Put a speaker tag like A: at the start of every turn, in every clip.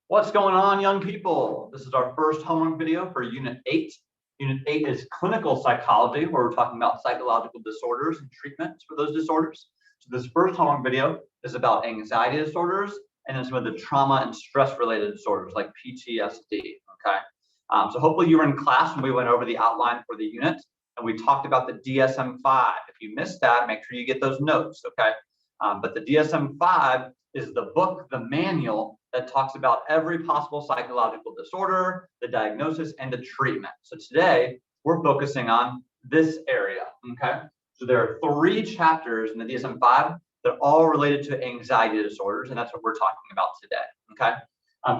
A: What's going on, young people? This is our first homework video for Unit 8. Unit 8 is clinical psychology, where we're talking about psychological disorders and treatments for those disorders. So this first homework video is about anxiety disorders and then some of the trauma and stress-related disorders like PTSD, okay? So hopefully you were in class when we went over the outline for the unit and we talked about the DSM-5. If you missed that, make sure you get those notes, okay? But the DSM-5 is the book, the manual that talks about every possible psychological disorder, the diagnosis, and the treatment. So today, we're focusing on this area, okay? So there are 3 chapters in the DSM-5 that are all related to anxiety disorders, and that's what we're talking about today, okay?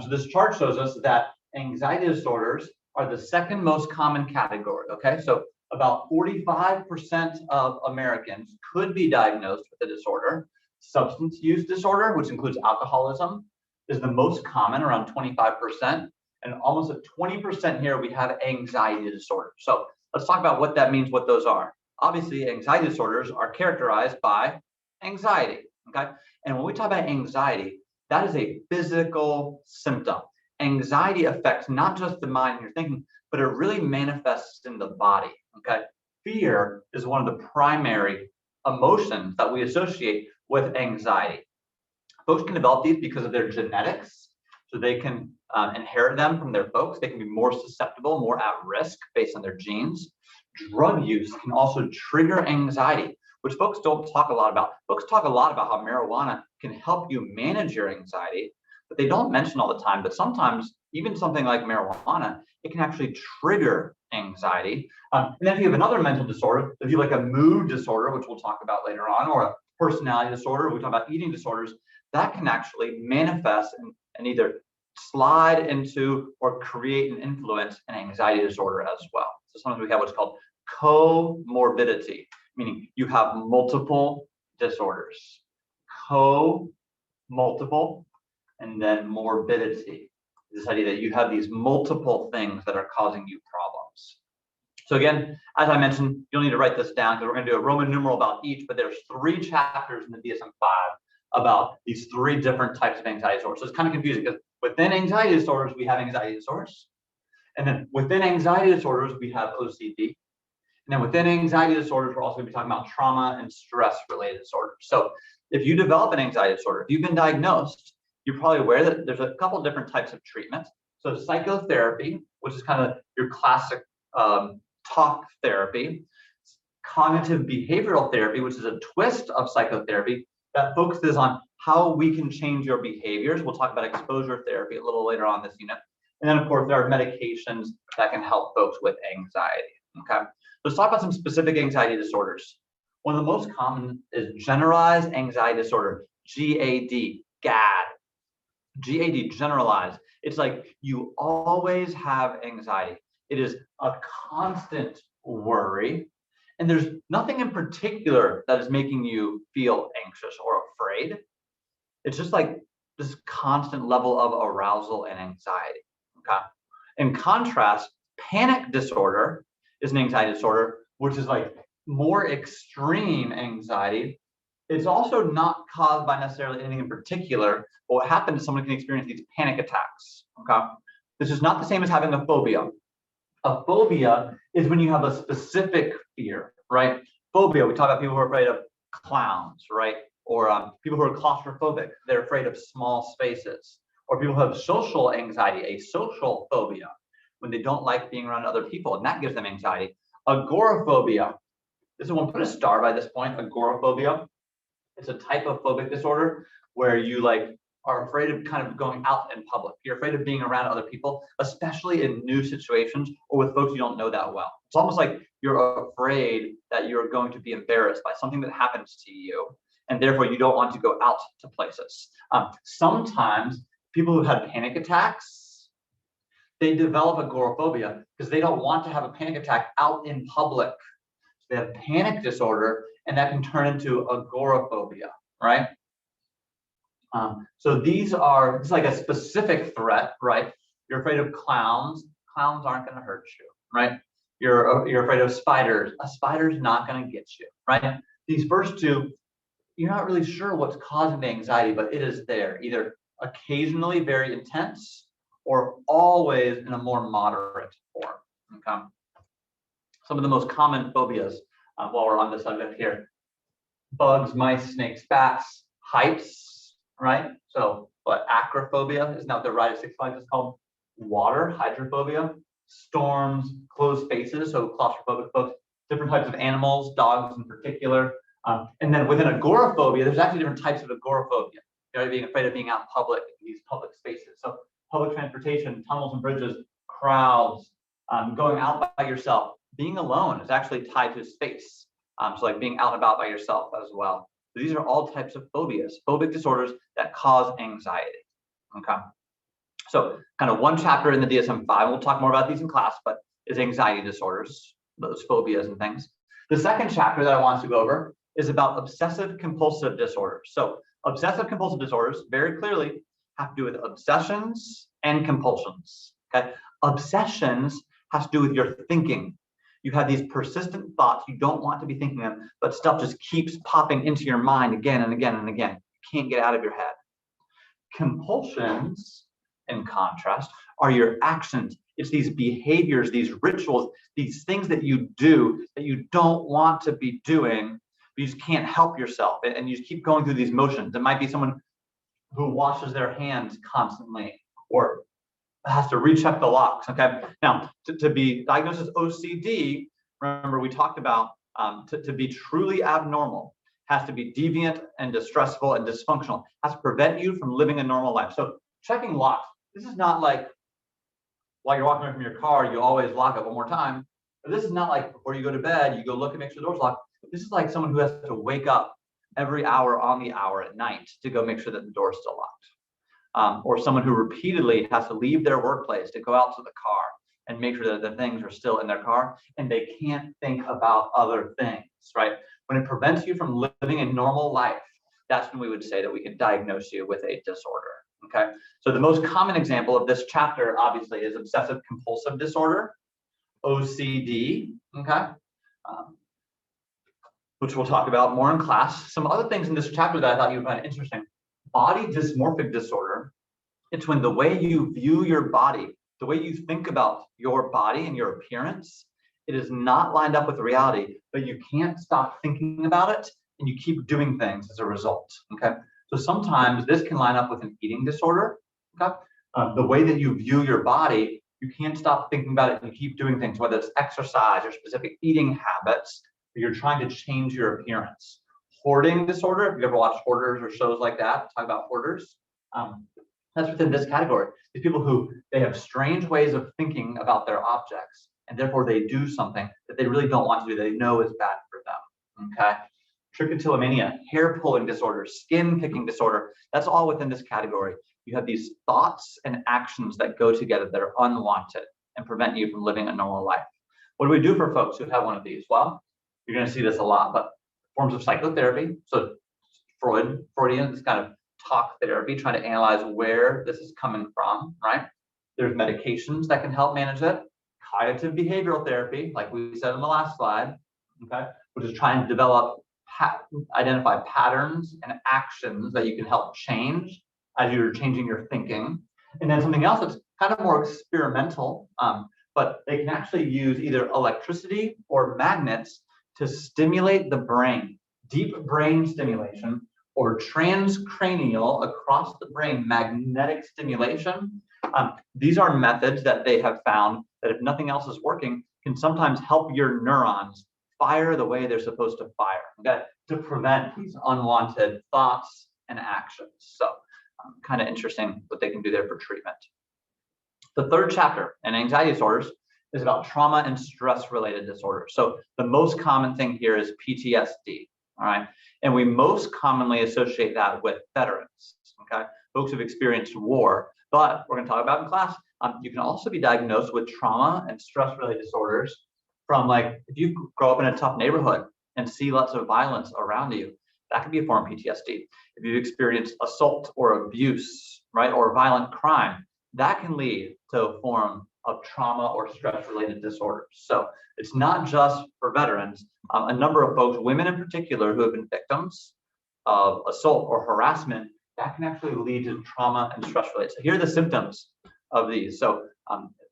A: So this chart shows us that anxiety disorders are the second most common category, okay? So about 45% of Americans could be diagnosed with a disorder. Substance use disorder, which includes alcoholism, is the most common, around 25%. And almost at 20% here, we have anxiety disorders. So let's talk about what that means, what those are. Obviously, anxiety disorders are characterized by anxiety, okay? And when we talk about anxiety, that is a physical symptom. Anxiety affects not just the mind and your thinking, but it really manifests in the body, okay? Fear is one of the primary emotions that we associate with anxiety. Folks can develop these because of their genetics, so they can inherit them from their folks. They can be more susceptible, more at risk based on their genes. Drug use can also trigger anxiety, which folks don't talk a lot about. Folks talk a lot about how marijuana can help you manage your anxiety, but they don't mention all the time. But sometimes, even something like marijuana, it can actually trigger anxiety. And then if you have another mental disorder, if you have like a mood disorder, which we'll talk about later on, or a personality disorder, we talk about eating disorders, that can actually manifest and either slide into or create and influence an anxiety disorder as well. So sometimes we have what's called comorbidity, meaning you have multiple disorders. Multiple, and then morbidity. This idea that you have these multiple things that are causing you problems. So again, as I mentioned, you'll need to write this down because we're going to do a Roman numeral about each, but there's 3 chapters in the DSM-5 about these 3 different types of anxiety disorders. So it's kind of confusing because within anxiety disorders, we have anxiety disorders. And then within anxiety disorders, we have OCD. And then within anxiety disorders, we're also going to be talking about trauma and stress-related disorders. So if you develop an anxiety disorder, if you've been diagnosed, you're probably aware that there's a couple different types of treatment. So psychotherapy, which is kind of your classic talk therapy. Cognitive behavioral therapy, which is a twist of psychotherapy that focuses on how we can change your behaviors. We'll talk about exposure therapy a little later on this unit. And then, of course, there are medications that can help folks with anxiety, okay? Let's talk about some specific anxiety disorders. One of the most common is generalized anxiety disorder, GAD, GAD, generalized. It's like you always have anxiety. It is a constant worry, and there's nothing in particular that is making you feel anxious or afraid. It's just like this constant level of arousal and anxiety, okay? In contrast, panic disorder is an anxiety disorder, which is like more extreme anxiety. It's also not caused by necessarily anything in particular, but what happens is someone can experience these panic attacks, okay? This is not the same as having a phobia. A phobia is when you have a specific fear, right? Phobia, we talk about people who are afraid of clowns, right? Or people who are claustrophobic, they're afraid of small spaces. Or people who have social anxiety, a social phobia, when they don't like being around other people, and that gives them anxiety. Agoraphobia, this is one, put a star by this point, agoraphobia. It's a type of phobic disorder where you are afraid of kind of going out in public. You're afraid of being around other people, especially in new situations or with folks you don't know that well. It's almost like you're afraid that you're going to be embarrassed by something that happens to you, and therefore you don't want to go out to places. Sometimes people who had panic attacks, they develop agoraphobia because they don't want to have a panic attack out in public. So they have panic disorder, and that can turn into agoraphobia, right? So it's like a specific threat, right? You're afraid of clowns. Clowns aren't going to hurt you, right? You're afraid of spiders. A spider's not going to get you, right? These first 2, you're not really sure what's causing the anxiety, but it is there. Either occasionally very intense, or always in a more moderate form. Okay. Some of the most common phobias, while we're on the subject here: bugs, mice, snakes, bats, heights, right? So, but acrophobia is now the ride of Six Flags is called. Water, hydrophobia, storms, closed spaces, so claustrophobic folks, different types of animals, dogs in particular. And then within agoraphobia, there's actually different types of agoraphobia. You know, being afraid of being out in public in these public spaces. So public transportation, tunnels and bridges, crowds, going out by yourself. Being alone is actually tied to space. So like being out and about by yourself as well. So these are all types of phobias, phobic disorders that cause anxiety. Okay. So kind of one chapter in the DSM-5, we'll talk more about these in class, but is anxiety disorders, those phobias and things. The second chapter that I want to go over is about obsessive-compulsive disorders. So obsessive-compulsive disorders very clearly have to do with obsessions and compulsions. Okay, obsessions has to do with your thinking. You have these persistent thoughts you don't want to be thinking them, but stuff just keeps popping into your mind again and again and again. You can't get out of your head. Compulsions, in contrast, are your actions. It's these behaviors, these rituals, these things that you do that you don't want to be doing, but you just can't help yourself. And you just keep going through these motions. It might be someone who washes their hands constantly or has to recheck the locks. Okay. Now, to be diagnosed as OCD, remember we talked about to be truly abnormal, has to be deviant and distressful and dysfunctional, has to prevent you from living a normal life. So checking locks, this is not like while you're walking away from your car, you always lock it one more time. But this is not like before you go to bed, you go look and make sure the door's locked. This is like someone who has to wake up every hour on the hour at night to go make sure that the door's still locked. Or someone who repeatedly has to leave their workplace to go out to the car and make sure that the things are still in their car and they can't think about other things, right? When it prevents you from living a normal life, that's when we would say that we can diagnose you with a disorder. Okay, so the most common example of this chapter, obviously, is obsessive-compulsive disorder, OCD, okay, which we'll talk about more in class. Some other things in this chapter that I thought you would find interesting: body dysmorphic disorder. It's when the way you view your body, the way you think about your body and your appearance, it is not lined up with reality, but you can't stop thinking about it and you keep doing things as a result, okay? So sometimes this can line up with an eating disorder. Okay? The way that you view your body, you can't stop thinking about it and you keep doing things, whether it's exercise or specific eating habits, or you're trying to change your appearance. Hoarding disorder, if you ever watched Hoarders or shows like that, talk about hoarders, that's within this category. These people who they have strange ways of thinking about their objects, and therefore they do something that they really don't want to do, they know is bad for them. Okay. Trichotillomania, hair pulling disorder, skin picking disorder, that's all within this category. You have these thoughts and actions that go together that are unwanted and prevent you from living a normal life. What do we do for folks who have one of these? Well, you're going to see this a lot, but forms of psychotherapy. So Freudian, this kind of talk therapy, trying to analyze where this is coming from, right? There's medications that can help manage it. Cognitive behavioral therapy, like we said in the last slide, okay, which is trying to identify patterns and actions that you can help change as you're changing your thinking. And then something else that's kind of more experimental, but they can actually use either electricity or magnets to stimulate the brain, deep brain stimulation, or transcranial, across the brain, magnetic stimulation. These are methods that they have found that, if nothing else is working, can sometimes help your neurons fire the way they're supposed to fire, okay, to prevent these unwanted thoughts and actions. So kind of interesting what they can do there for treatment. The third chapter in anxiety disorders is about trauma and stress-related disorders. So the most common thing here is PTSD, all right? And we most commonly associate that with veterans, okay? Folks who've experienced war, but we're gonna talk about in class, you can also be diagnosed with trauma and stress-related disorders from, like, if you grow up in a tough neighborhood and see lots of violence around you, that could be a form of PTSD. If you've experienced assault or abuse, right, or violent crime, that can lead to a form of trauma or stress-related disorders. So it's not just for veterans. A number of folks, women in particular, who have been victims of assault or harassment, that can actually lead to trauma and stress related. So here are the symptoms of these. So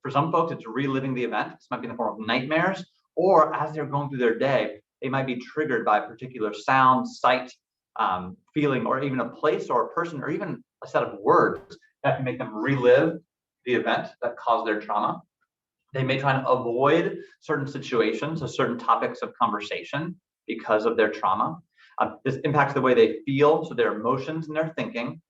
A: for some folks, it's reliving the event. This might be in the form of nightmares, or as they're going through their day, they might be triggered by a particular sound, sight, feeling, or even a place or a person, or even a set of words that can make them relive the event that caused their trauma. They may try and avoid certain situations or certain topics of conversation because of their trauma. This impacts the way they feel, so their emotions and their thinking.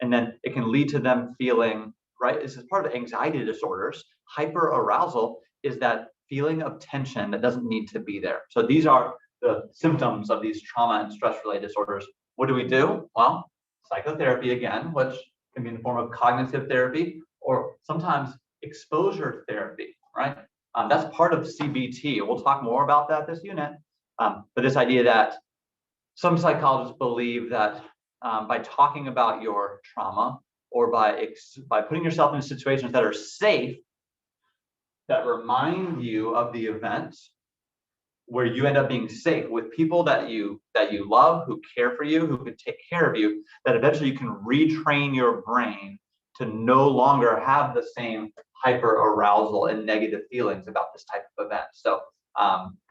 A: And then it can lead to them feeling, right? This is part of anxiety disorders. Hyperarousal is that feeling of tension that doesn't need to be there. So these are the symptoms of these trauma and stress-related disorders. What do we do? Well, psychotherapy again, which can be in the form of cognitive therapy or sometimes exposure therapy, right? That's part of CBT. We'll talk more about that this unit. But this idea that some psychologists believe that by talking about your trauma or by putting yourself in situations that are safe, that remind you of the event, where you end up being safe with people that you love, who care for you, who can take care of you, that eventually you can retrain your brain to no longer have the same hyperarousal and negative feelings about this type of event. So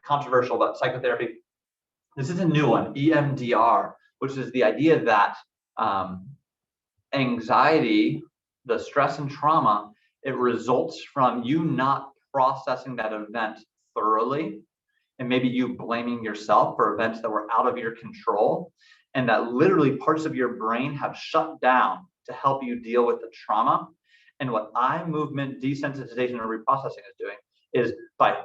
A: controversial about psychotherapy. This is a new one, EMDR, which is the idea that anxiety, the stress and trauma, it results from you not processing that event thoroughly, and maybe you blaming yourself for events that were out of your control, and that literally parts of your brain have shut down to help you deal with the trauma. And what eye movement desensitization and reprocessing is doing is by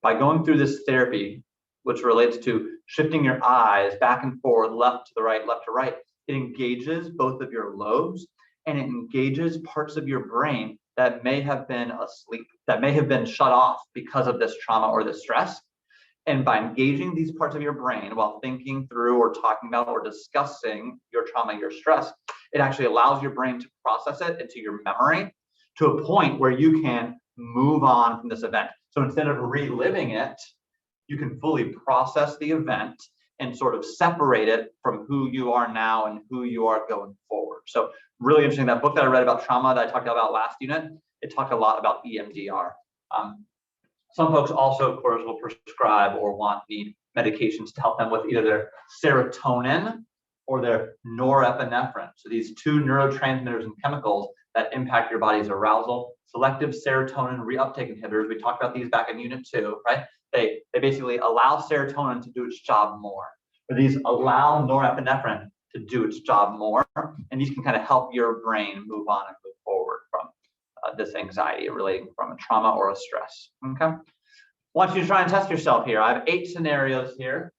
A: going through this therapy, which relates to shifting your eyes back and forth, left to the right, left to right, it engages both of your lobes, and it engages parts of your brain that may have been asleep, that may have been shut off because of this trauma or this stress. And by engaging these parts of your brain while thinking through or talking about or discussing your trauma, your stress, it actually allows your brain to process it into your memory to a point where you can move on from this event. So instead of reliving it, you can fully process the event and sort of separate it from who you are now and who you are going forward. So really interesting. That book that I read about trauma that I talked about last unit, it talked a lot about EMDR. Some folks also, of course, will prescribe or need medications to help them with either their serotonin or their norepinephrine. So these two neurotransmitters and chemicals that impact your body's arousal. Selective serotonin reuptake inhibitors, we talked about these back in unit 2, right? They basically allow serotonin to do its job more. Or these allow norepinephrine to do its job more. And these can kind of help your brain move on and move forward from this anxiety relating from a trauma or a stress, okay? I want you to try and test yourself here. I have 8 scenarios here.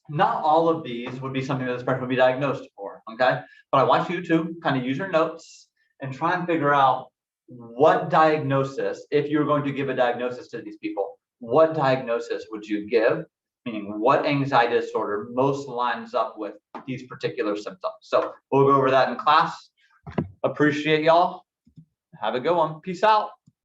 A: Not all of these would be something that this person would be diagnosed for, okay? But I want you to kind of use your notes and try and figure out what diagnosis, if you're going to give a diagnosis to these people, what diagnosis would you give? Meaning what anxiety disorder most lines up with these particular symptoms. So we'll go over that in class. Appreciate y'all. Have a good one. Peace out.